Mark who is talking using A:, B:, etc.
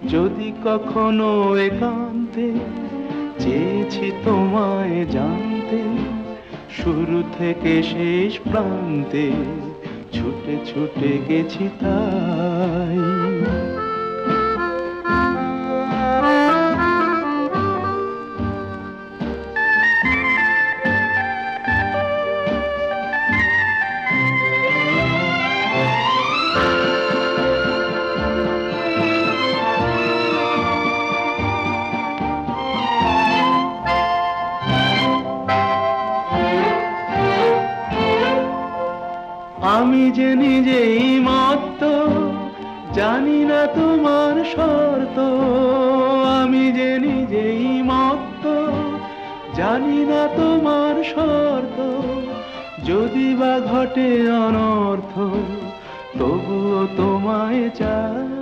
A: যদি কখনো একান্তে চেয়েছি তোমায় জানতে, শুরু থেকে শেষ প্রান্তে ছুটে ছুটে গেছি তাই। আমি যে নিজেই মত্ত, জানি না তোমার শর্ত। আমি যে নিজেই মত্ত, জানি না তোমার শর্ত। যদি বা ঘটে অনর্থ, তবুও তোমায় চাই।